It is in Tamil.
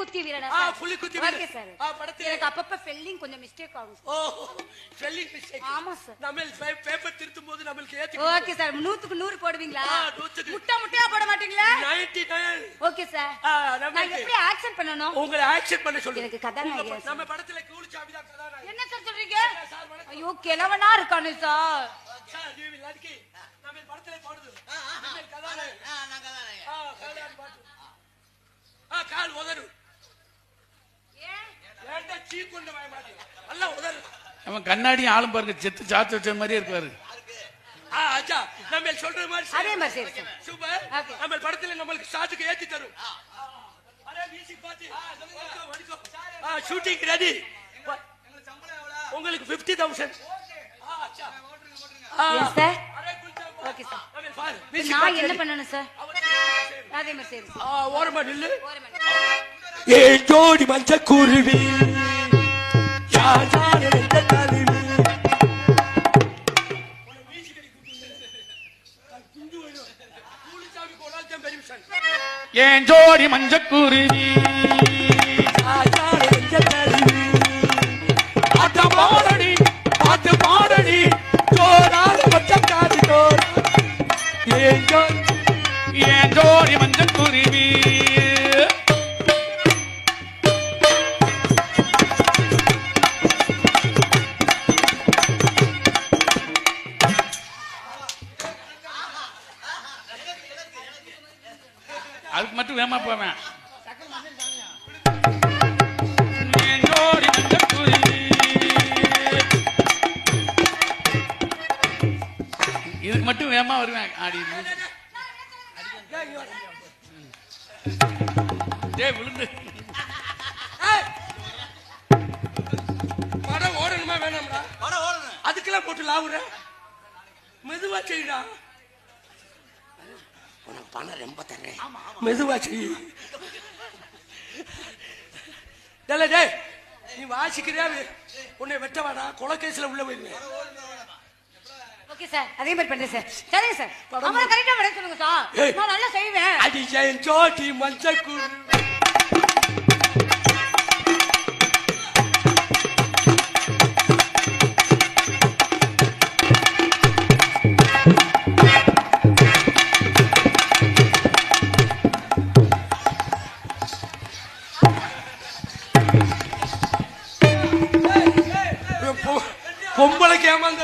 குத்தி வீரனா புலி குத்தி ஓகே சார் படத்துல எனக்கு அப்பப்ப ஸ்பெல்லிங் கொஞ்சம் மிஸ்டேக் ஆகும் ஓ ஸ்பெல்லிங் மிஸ்டேக் ஆமா சார் நம்ம பேப்பர் திருத்தும்போது நமக்கு ஏத்தி ஓகே சார் 100க்கு 100 போடுவீங்களா 100க்கு முட்டையா போட மாட்டீங்களா 99 ஓகே சார் நம்ம எப்படி ஆக்சன் பண்ணனும் உங்களை ஆக்சன் பண்ண சொல்லுங்க எனக்கு கதாநாயகி நம்ம படத்துல கூலிச்சாமி தான் கதாநாயகி என்ன சார் சொல்றீங்க ஐயோ கிழவனா இருக்கானே சார் சார் நீ லட்கி நம்ம படத்துல போடுது கதாநாயகி நான் கதாநாயகி கதாநாயகி பாத்து கால் உதறு அவன் கண்ணாடி ஆளும் பாருங்க செத்து சாத்து வச்ச மாதிரியே இருப்பாரு நம்ம சொல்ற மாதிரி அதே மாதிரி சரி சூப்பர் நம்ம படத்துல நம்மளுக்கு ஸ்டார்ட்க்கு ஏத்தி தரும் அரே மியூசிக் பாத்து ஷூட்டிங் ரெடி உங்களுக்கு 50000 எஸ் சார் ஓகே சார் நான் என்ன பண்ணனும் சார் அதே மாதிரி சரி ஓரமா நில்லு ஏ ஜோடி மஞ்ச குருவி யாரான இந்த கருவி ஏன் ஜோடி மஞ்சக்குருவி பாடடி பாட்டு பாடடி ஜோரான மச்சக்காரி ஜோர் ஏன் ஜோடி மஞ்சக்குருவி அதுக்கு மட்டும் வேமா போவேன் இதுக்கு மட்டும் வேமா வருவேன் ஆடி விழுந்து படம் ஓடணுமா வேணாம்டா படம் ஓடணும் அதுக்கெல்லாம் போட்டு லாவுற மெதுவா செய்யடா உனக்கு பணம் ரொம்ப தர்றேன் மெதுவா செய் டேய் நீ வாசிக்கிறியா உன்னை வெட்டவாடா கொலைகேஸ்ல உள்ள போயிருவேன் ஓகே சார் அதே மாதிரி பண்றேன் சார் சரிங்க சார் அவங்கள கரெக்டா வர சொல்லுங்க சார் நான் நல்லா செய்வேன் அடி ஜெயன் ஜோடி மஞ்சக்குரு பொம்பளைக்கு ஏமாந்த